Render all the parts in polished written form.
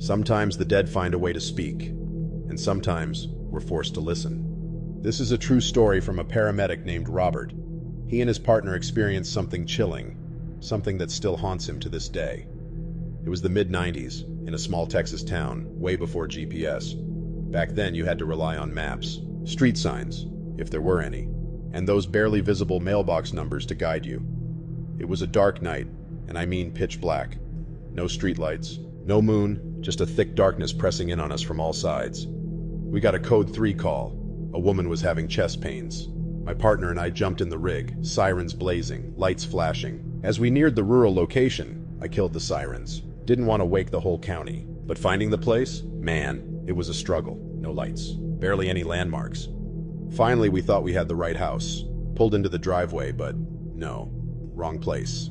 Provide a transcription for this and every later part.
Sometimes the dead find a way to speak, and sometimes we're forced to listen. This is a true story from a paramedic named Robert. He and his partner experienced something chilling, something that still haunts him to this day. It was the mid-90s, in a small Texas town, way before GPS. Back then you had to rely on maps, street signs, if there were any, and those barely visible mailbox numbers to guide you. It was a dark night, and I mean pitch black. No streetlights, no moon, just a thick darkness pressing in on us from all sides. We got a code 3 call. A woman was having chest pains. My partner and I jumped in the rig, sirens blazing, lights flashing. As we neared the rural location, I killed the sirens. Didn't want to wake the whole county, but finding the place, man, it was a struggle. No lights, barely any landmarks. Finally, we thought we had the right house. Pulled into the driveway, but no, wrong place.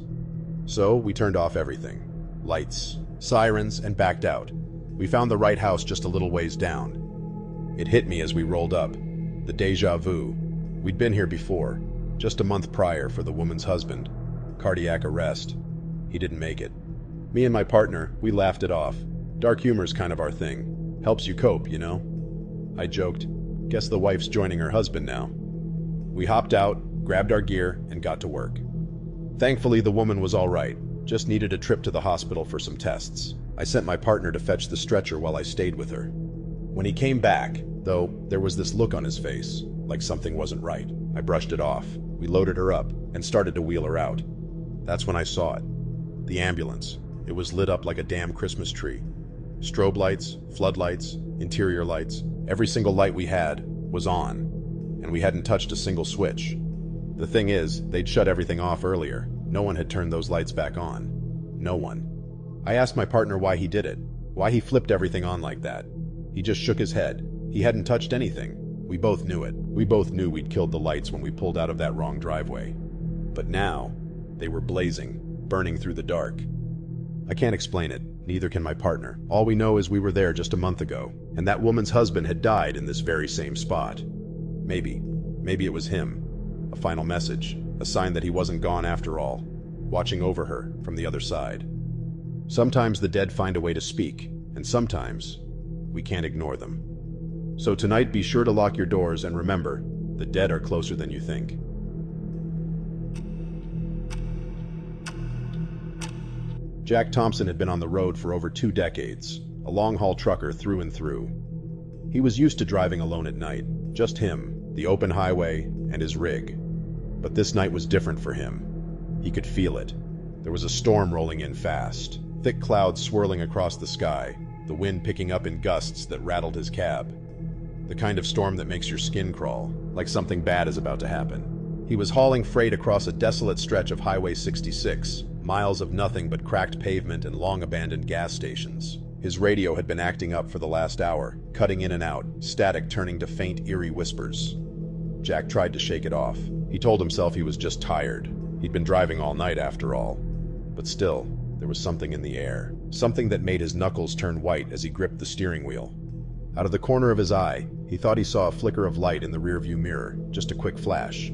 So we turned off everything. Lights, sirens, and backed out. We found the right house just a little ways down. It hit me as we rolled up. The deja vu. We'd been here before, just a month prior for the woman's husband. Cardiac arrest. He didn't make it. Me and my partner, we laughed it off. Dark humor's kind of our thing. Helps you cope, you know? I joked, guess the wife's joining her husband now. We hopped out, grabbed our gear, and got to work. Thankfully, the woman was all right, just needed a trip to the hospital for some tests. I sent my partner to fetch the stretcher while I stayed with her. When he came back, though, there was this look on his face, like something wasn't right. I brushed it off. We loaded her up and started to wheel her out. That's when I saw it. The ambulance. It was lit up like a damn Christmas tree. Strobe lights, floodlights, interior lights. Every single light we had was on, and we hadn't touched a single switch. The thing is, they'd shut everything off earlier. No one had turned those lights back on. No one. I asked my partner why he did it, why he flipped everything on like that. He just shook his head. He hadn't touched anything. We both knew it. We both knew we'd killed the lights when we pulled out of that wrong driveway. But now, they were blazing, burning through the dark. I can't explain it, neither can my partner. All we know is we were there just a month ago, and that woman's husband had died in this very same spot. Maybe it was him. A final message, a sign that he wasn't gone after all, watching over her from the other side. Sometimes the dead find a way to speak, and sometimes we can't ignore them. So tonight, be sure to lock your doors and remember, the dead are closer than you think. Jack Thompson had been on the road for over 2 decades, a long-haul trucker through and through. He was used to driving alone at night, just him, the open highway, and his rig. But this night was different for him. He could feel it. There was a storm rolling in fast, thick clouds swirling across the sky, the wind picking up in gusts that rattled his cab. The kind of storm that makes your skin crawl, like something bad is about to happen. He was hauling freight across a desolate stretch of Highway 66, miles of nothing but cracked pavement and long-abandoned gas stations. His radio had been acting up for the last hour, cutting in and out, static turning to faint, eerie whispers. Jack tried to shake it off. He told himself he was just tired. He'd been driving all night after all. But still, there was something in the air, something that made his knuckles turn white as he gripped the steering wheel. Out of the corner of his eye, he thought he saw a flicker of light in the rearview mirror, just a quick flash.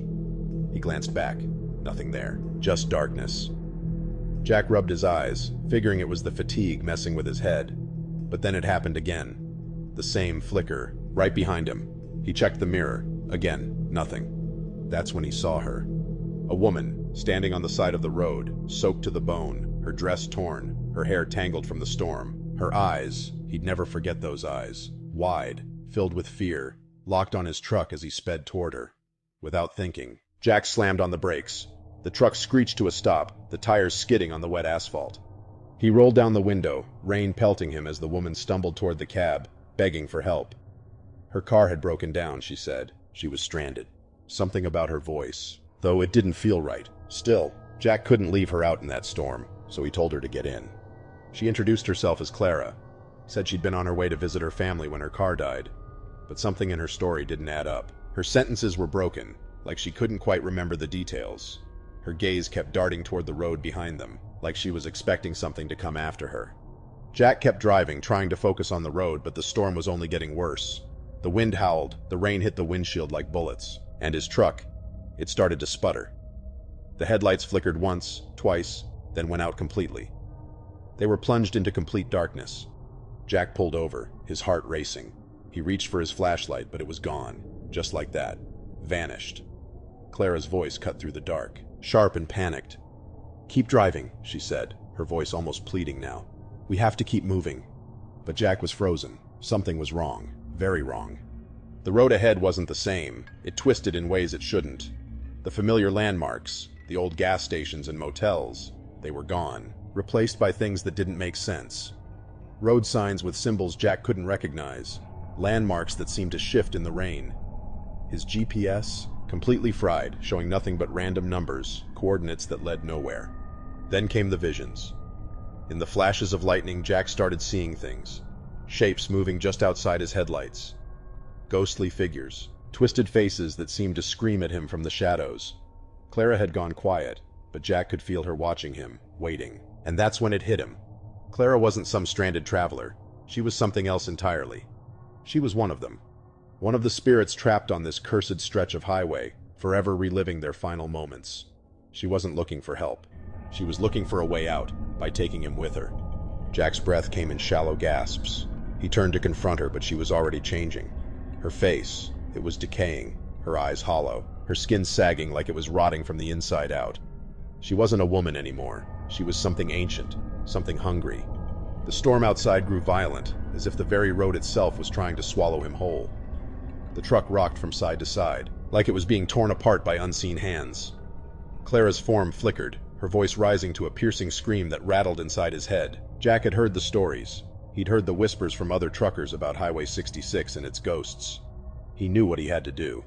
He glanced back. Nothing there, just darkness. Jack rubbed his eyes, figuring it was the fatigue messing with his head. But then it happened again. The same flicker, right behind him. He checked the mirror. Again, nothing. That's when he saw her. A woman, standing on the side of the road, soaked to the bone, her dress torn, her hair tangled from the storm. Her eyes, he'd never forget those eyes, wide, filled with fear, locked on his truck as he sped toward her. Without thinking, Jack slammed on the brakes. The truck screeched to a stop, the tires skidding on the wet asphalt. He rolled down the window, rain pelting him as the woman stumbled toward the cab, begging for help. Her car had broken down, she said. She was stranded. Something about her voice, though it didn't feel right. Still, Jack couldn't leave her out in that storm, so he told her to get in. She introduced herself as Clara, said she'd been on her way to visit her family when her car died, but something in her story didn't add up. Her sentences were broken, like she couldn't quite remember the details. Her gaze kept darting toward the road behind them, like she was expecting something to come after her. Jack kept driving, trying to focus on the road, but the storm was only getting worse. The wind howled, the rain hit the windshield like bullets, and his truck, it started to sputter. The headlights flickered once, twice, then went out completely. They were plunged into complete darkness. Jack pulled over, his heart racing. He reached for his flashlight, but it was gone. Just like that. Vanished. Clara's voice cut through the dark, sharp and panicked. "Keep driving," she said, her voice almost pleading now. "We have to keep moving." But Jack was frozen. Something was wrong. Very wrong. The road ahead wasn't the same. It twisted in ways it shouldn't. The familiar landmarks, the old gas stations and motels, they were gone, replaced by things that didn't make sense. Road signs with symbols Jack couldn't recognize, landmarks that seemed to shift in the rain. His GPS, completely fried, showing nothing but random numbers, coordinates that led nowhere. Then came the visions. In the flashes of lightning, Jack started seeing things. Shapes moving just outside his headlights. Ghostly figures, twisted faces that seemed to scream at him from the shadows. Clara had gone quiet, but Jack could feel her watching him, waiting. And that's when it hit him. Clara wasn't some stranded traveler. She was something else entirely. She was one of them. One of the spirits trapped on this cursed stretch of highway, forever reliving their final moments. She wasn't looking for help. She was looking for a way out, by taking him with her. Jack's breath came in shallow gasps. He turned to confront her, but she was already changing. Her face, it was decaying, her eyes hollow, her skin sagging like it was rotting from the inside out. She wasn't a woman anymore. She was something ancient, something hungry. The storm outside grew violent, as if the very road itself was trying to swallow him whole. The truck rocked from side to side, like it was being torn apart by unseen hands. Clara's form flickered, her voice rising to a piercing scream that rattled inside his head. Jack had heard the stories. He'd heard the whispers from other truckers about Highway 66 and its ghosts. He knew what he had to do.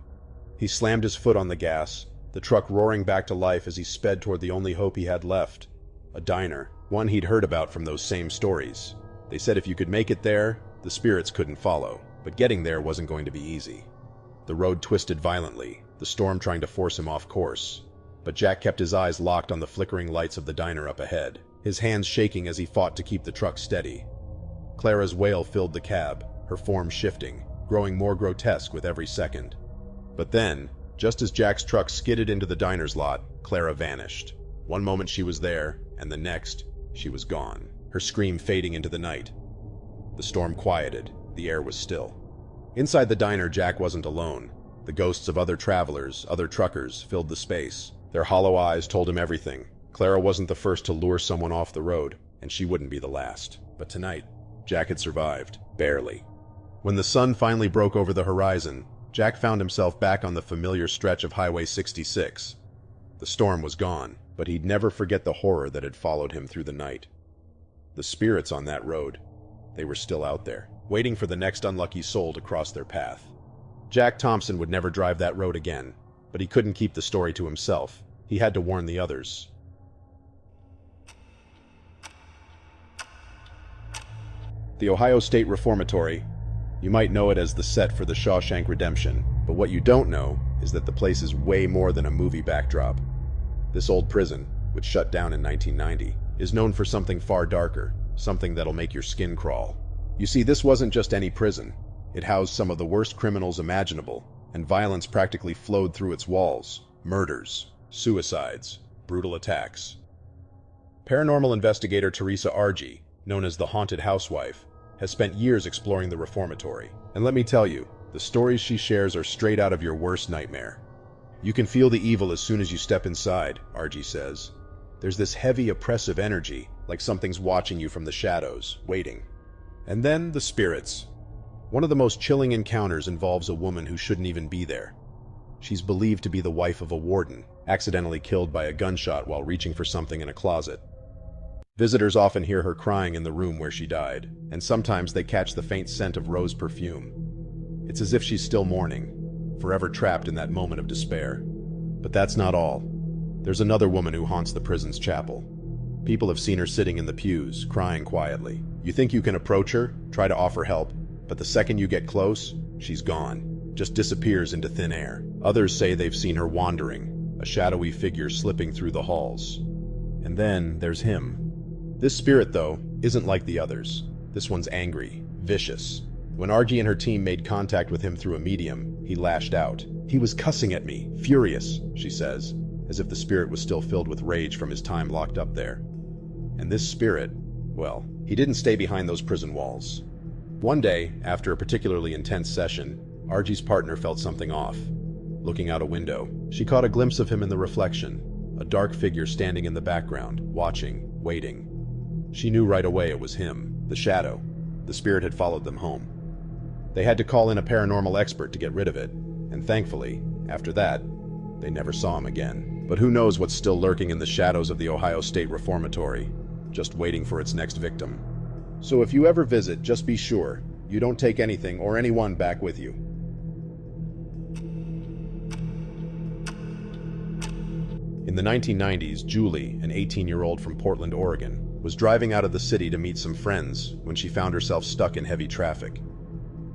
He slammed his foot on the gas, the truck roaring back to life as he sped toward the only hope he had left. A diner, one he'd heard about from those same stories. They said if you could make it there, the spirits couldn't follow, but getting there wasn't going to be easy. The road twisted violently, the storm trying to force him off course. But Jack kept his eyes locked on the flickering lights of the diner up ahead, his hands shaking as he fought to keep the truck steady. Clara's wail filled the cab, her form shifting, growing more grotesque with every second. But then, just as Jack's truck skidded into the diner's lot, Clara vanished. One moment she was there, and the next, she was gone, her scream fading into the night. The storm quieted, the air was still. Inside the diner, Jack wasn't alone. The ghosts of other travelers, other truckers, filled the space. Their hollow eyes told him everything. Clara wasn't the first to lure someone off the road, and she wouldn't be the last. But tonight, Jack had survived, barely. When the sun finally broke over the horizon, Jack found himself back on the familiar stretch of Highway 66. The storm was gone, but he'd never forget the horror that had followed him through the night. The spirits on that road, they were still out there, waiting for the next unlucky soul to cross their path. Jack Thompson would never drive that road again, but he couldn't keep the story to himself. He had to warn the others. The Ohio State Reformatory. You might know it as the set for the Shawshank Redemption, but what you don't know is that the place is way more than a movie backdrop. This old prison, which shut down in 1990, is known for something far darker, something that'll make your skin crawl. You see, this wasn't just any prison. It housed some of the worst criminals imaginable, and violence practically flowed through its walls. Murders, suicides, brutal attacks. Paranormal investigator Teresa Argy, known as the Haunted Housewife, has spent years exploring the reformatory. And let me tell you, the stories she shares are straight out of your worst nightmare. You can feel the evil as soon as you step inside, Argy says. There's this heavy, oppressive energy, like something's watching you from the shadows, waiting. And then the spirits. One of the most chilling encounters involves a woman who shouldn't even be there. She's believed to be the wife of a warden, accidentally killed by a gunshot while reaching for something in a closet. Visitors often hear her crying in the room where she died, and sometimes they catch the faint scent of rose perfume. It's as if she's still mourning, forever trapped in that moment of despair. But that's not all. There's another woman who haunts the prison's chapel. People have seen her sitting in the pews, crying quietly. You think you can approach her, try to offer help, but the second you get close, she's gone, just disappears into thin air. Others say they've seen her wandering, a shadowy figure slipping through the halls. And then there's him. This spirit, though, isn't like the others. This one's angry, vicious. When Argy and her team made contact with him through a medium, he lashed out. He was cussing at me, furious, she says, as if the spirit was still filled with rage from his time locked up there. And this spirit, well, he didn't stay behind those prison walls. One day, after a particularly intense session, Argie's partner felt something off. Looking out a window, she caught a glimpse of him in the reflection, a dark figure standing in the background, watching, waiting. She knew right away it was him, the shadow. The spirit had followed them home. They had to call in a paranormal expert to get rid of it, and thankfully, after that, they never saw him again. But who knows what's still lurking in the shadows of the Ohio State Reformatory, just waiting for its next victim. So if you ever visit, just be sure you don't take anything or anyone back with you. In the 1990s, Julie, an 18-year-old from Portland, Oregon, was driving out of the city to meet some friends when she found herself stuck in heavy traffic.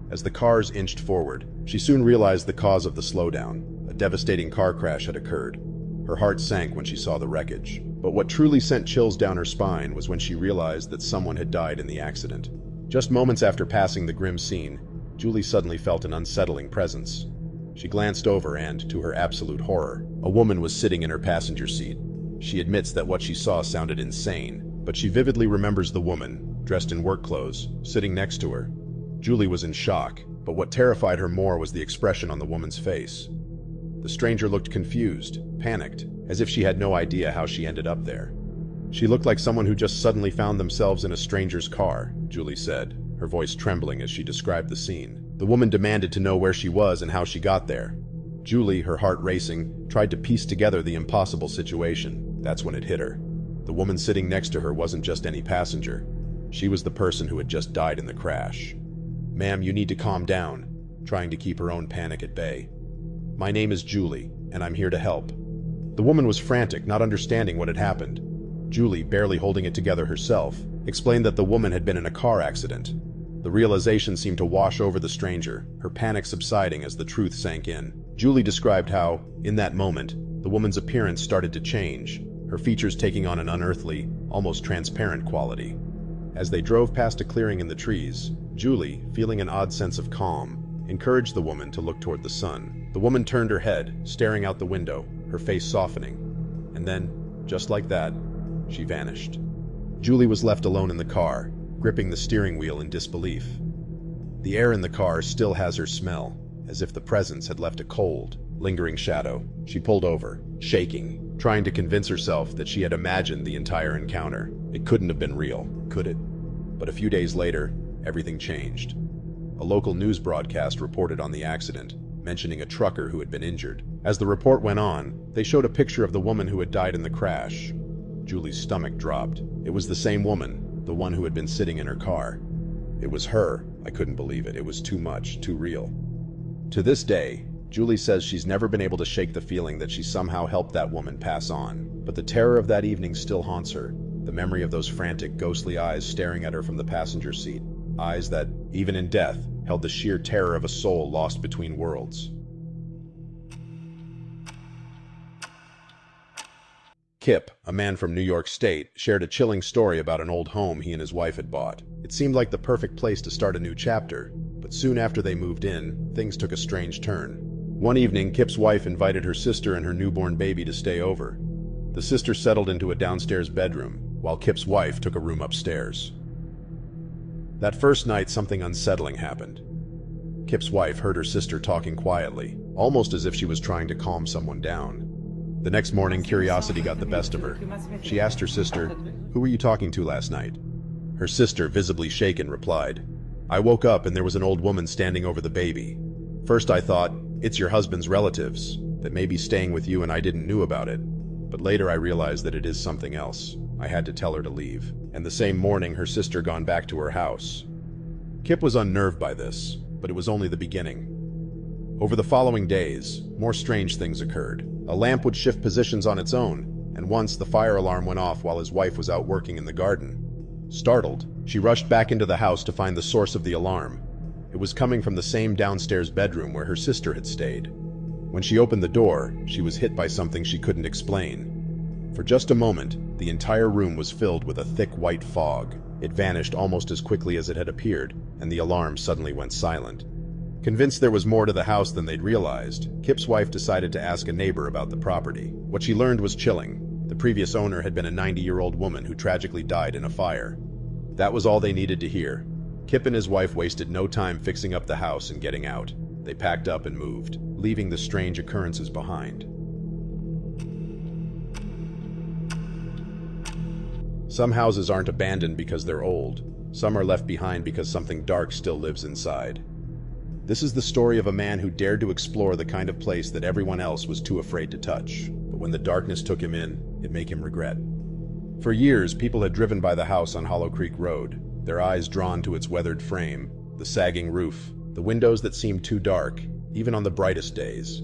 As the cars inched forward, she soon realized the cause of the slowdown. A devastating car crash had occurred. Her heart sank when she saw the wreckage. But what truly sent chills down her spine was when she realized that someone had died in the accident. Just moments after passing the grim scene, Julie suddenly felt an unsettling presence. She glanced over and, to her absolute horror, a woman was sitting in her passenger seat. She admits that what she saw sounded insane, but she vividly remembers the woman, dressed in work clothes, sitting next to her. Julie was in shock, but what terrified her more was the expression on the woman's face. The stranger looked confused, panicked, as if she had no idea how she ended up there. She looked like someone who just suddenly found themselves in a stranger's car, Julie said, her voice trembling as she described the scene. The woman demanded to know where she was and how she got there. Julie, her heart racing, tried to piece together the impossible situation. That's when it hit her. The woman sitting next to her wasn't just any passenger. She was the person who had just died in the crash. "Ma'am, you need to calm down," trying to keep her own panic at bay. "My name is Julie, and I'm here to help." The woman was frantic, not understanding what had happened. Julie, barely holding it together herself, explained that the woman had been in a car accident. The realization seemed to wash over the stranger, her panic subsiding as the truth sank in. Julie described how, in that moment, the woman's appearance started to change, her features taking on an unearthly, almost transparent quality. As they drove past a clearing in the trees, Julie, feeling an odd sense of calm, encouraged the woman to look toward the sun. The woman turned her head, staring out the window, her face softening. And then, just like that, she vanished. Julie was left alone in the car, gripping the steering wheel in disbelief. The air in the car still has her smell, as if the presence had left a cold, lingering shadow. She pulled over, shaking, trying to convince herself that she had imagined the entire encounter. It couldn't have been real, could it? But a few days later, everything changed. A local news broadcast reported on the accident, mentioning a trucker who had been injured. As the report went on, they showed a picture of the woman who had died in the crash. Julie's stomach dropped. It was the same woman, the one who had been sitting in her car. It was her. I couldn't believe it. It was too much, too real. To this day, Julie says she's never been able to shake the feeling that she somehow helped that woman pass on. But the terror of that evening still haunts her, the memory of those frantic, ghostly eyes staring at her from the passenger seat. Eyes that, even in death, held the sheer terror of a soul lost between worlds. Kip, a man from New York State, shared a chilling story about an old home he and his wife had bought. It seemed like the perfect place to start a new chapter, but soon after they moved in, things took a strange turn. One evening, Kip's wife invited her sister and her newborn baby to stay over. The sister settled into a downstairs bedroom, while Kip's wife took a room upstairs. That first night, something unsettling happened. Kip's wife heard her sister talking quietly, almost as if she was trying to calm someone down. The next morning, curiosity got the best of her. She asked her sister, "Who were you talking to last night?" Her sister, visibly shaken, replied, "I woke up and there was an old woman standing over the baby. First I thought, it's your husband's relatives, that may be staying with you and I didn't know about it. But later I realized that it is something else. I had to tell her to leave." And the same morning, her sister gone back to her house. Kip was unnerved by this, but it was only the beginning. Over the following days, more strange things occurred. A lamp would shift positions on its own, and once the fire alarm went off while his wife was out working in the garden. Startled, she rushed back into the house to find the source of the alarm. It was coming from the same downstairs bedroom where her sister had stayed. When she opened the door, she was hit by something she couldn't explain. For just a moment, the entire room was filled with a thick white fog. It vanished almost as quickly as it had appeared, and the alarm suddenly went silent. Convinced there was more to the house than they'd realized, Kip's wife decided to ask a neighbor about the property. What she learned was chilling. The previous owner had been a 90-year-old woman who tragically died in a fire. That was all they needed to hear. Kip and his wife wasted no time fixing up the house and getting out. They packed up and moved, leaving the strange occurrences behind. Some houses aren't abandoned because they're old. Some are left behind because something dark still lives inside. This is the story of a man who dared to explore the kind of place that everyone else was too afraid to touch. But when the darkness took him in, it made him regret. For years, people had driven by the house on Hollow Creek Road, their eyes drawn to its weathered frame, the sagging roof, the windows that seemed too dark, even on the brightest days.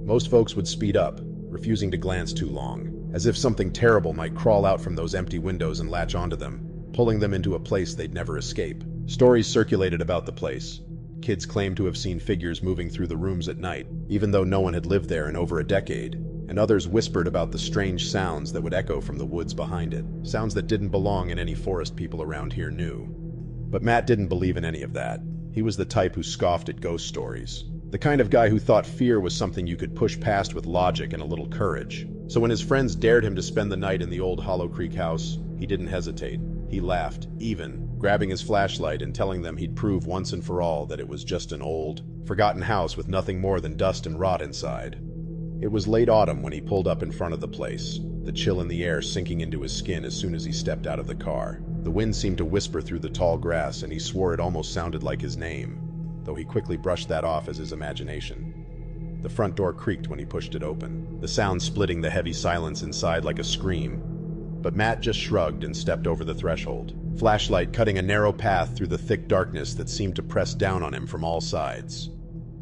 Most folks would speed up, refusing to glance too long, as if something terrible might crawl out from those empty windows and latch onto them, pulling them into a place they'd never escape. Stories circulated about the place. Kids claimed to have seen figures moving through the rooms at night, even though no one had lived there in over a decade, and others whispered about the strange sounds that would echo from the woods behind it, sounds that didn't belong in any forest people around here knew. But Matt didn't believe in any of that. He was the type who scoffed at ghost stories, the kind of guy who thought fear was something you could push past with logic and a little courage. So when his friends dared him to spend the night in the old Hollow Creek house, he didn't hesitate. He laughed, even, grabbing his flashlight and telling them he'd prove once and for all that it was just an old, forgotten house with nothing more than dust and rot inside. It was late autumn when he pulled up in front of the place, the chill in the air sinking into his skin as soon as he stepped out of the car. The wind seemed to whisper through the tall grass, and he swore it almost sounded like his name, though he quickly brushed that off as his imagination. The front door creaked when he pushed it open, the sound splitting the heavy silence inside like a scream. But Matt just shrugged and stepped over the threshold, flashlight cutting a narrow path through the thick darkness that seemed to press down on him from all sides.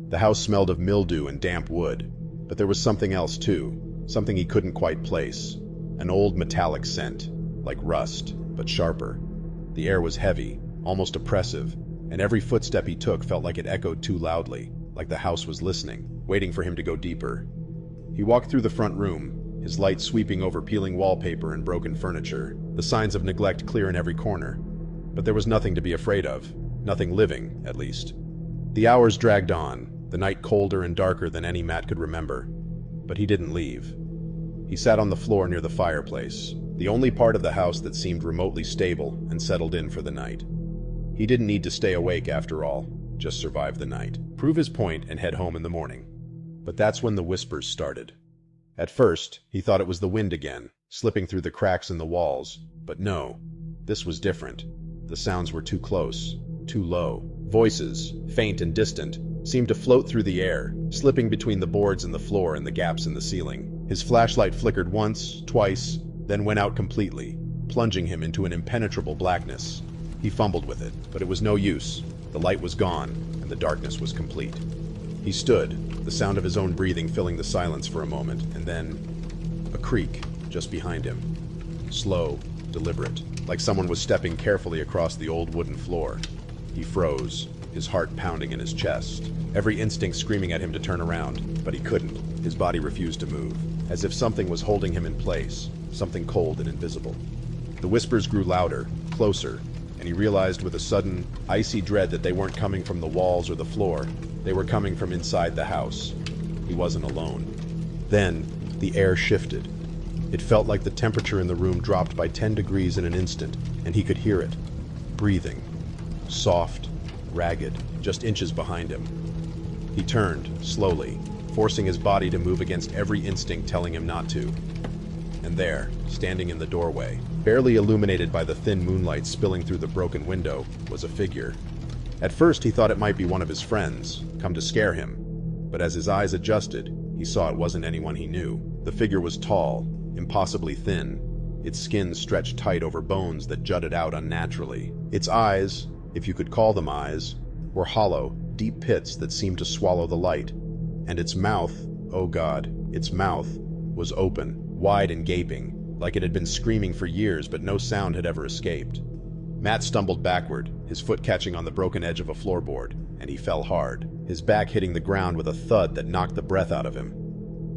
The house smelled of mildew and damp wood, but there was something else too, something he couldn't quite place. An old metallic scent, like rust, but sharper. The air was heavy, almost oppressive, and every footstep he took felt like it echoed too loudly, like the house was listening, waiting for him to go deeper. He walked through the front room, his light sweeping over peeling wallpaper and broken furniture, the signs of neglect clear in every corner. But there was nothing to be afraid of, nothing living, at least. The hours dragged on, the night colder and darker than any Matt could remember. But he didn't leave. He sat on the floor near the fireplace, the only part of the house that seemed remotely stable, and settled in for the night. He didn't need to stay awake after all, just survive the night, prove his point, and head home in the morning. But that's when the whispers started. At first, he thought it was the wind again, slipping through the cracks in the walls. But no, this was different. The sounds were too close, too low. Voices, faint and distant, seemed to float through the air, slipping between the boards in the floor and the gaps in the ceiling. His flashlight flickered once, twice, then went out completely, plunging him into an impenetrable blackness. He fumbled with it, but it was no use. The light was gone, and the darkness was complete. He stood, the sound of his own breathing filling the silence for a moment, and then a creak just behind him. Slow, deliberate, like someone was stepping carefully across the old wooden floor. He froze, his heart pounding in his chest, every instinct screaming at him to turn around, but he couldn't. His body refused to move, as if something was holding him in place, something cold and invisible. The whispers grew louder, closer, and he realized with a sudden, icy dread that they weren't coming from the walls or the floor. They were coming from inside the house. He wasn't alone. Then, the air shifted. It felt like the temperature in the room dropped by 10 degrees in an instant, and he could hear it. Breathing. Soft, ragged, just inches behind him. He turned, slowly, forcing his body to move against every instinct telling him not to. And there, standing in the doorway, barely illuminated by the thin moonlight spilling through the broken window, was a figure. At first he thought it might be one of his friends, come to scare him. But as his eyes adjusted, he saw it wasn't anyone he knew. The figure was tall, impossibly thin. Its skin stretched tight over bones that jutted out unnaturally. Its eyes, if you could call them eyes, were hollow, deep pits that seemed to swallow the light. And its mouth, oh God, its mouth, was open, wide and gaping, like it had been screaming for years but no sound had ever escaped. Matt stumbled backward, his foot catching on the broken edge of a floorboard, and he fell hard, his back hitting the ground with a thud that knocked the breath out of him.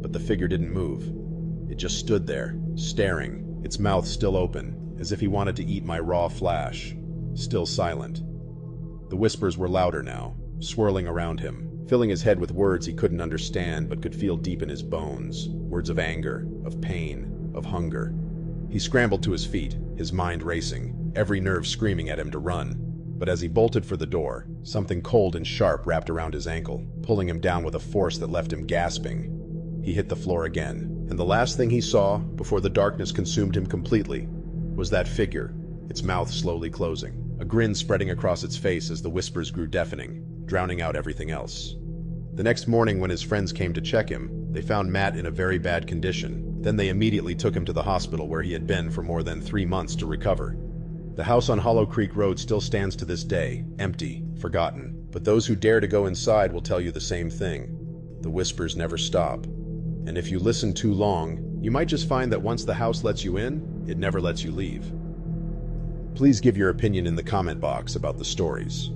But the figure didn't move. It just stood there, staring, its mouth still open, as if he wanted to eat my raw flesh, still silent. The whispers were louder now, swirling around him, filling his head with words he couldn't understand but could feel deep in his bones, words of anger, of pain, of hunger. He scrambled to his feet, his mind racing, every nerve screaming at him to run. But as he bolted for the door, something cold and sharp wrapped around his ankle, pulling him down with a force that left him gasping. He hit the floor again, and the last thing he saw, before the darkness consumed him completely, was that figure, its mouth slowly closing, a grin spreading across its face as the whispers grew deafening, drowning out everything else. The next morning, when his friends came to check him, they found Matt in a very bad condition. Then they immediately took him to the hospital where he had been for more than 3 months to recover. The house on Hollow Creek Road still stands to this day, empty, forgotten. But those who dare to go inside will tell you the same thing. The whispers never stop. And if you listen too long, you might just find that once the house lets you in, it never lets you leave. Please give your opinion in the comment box about the stories.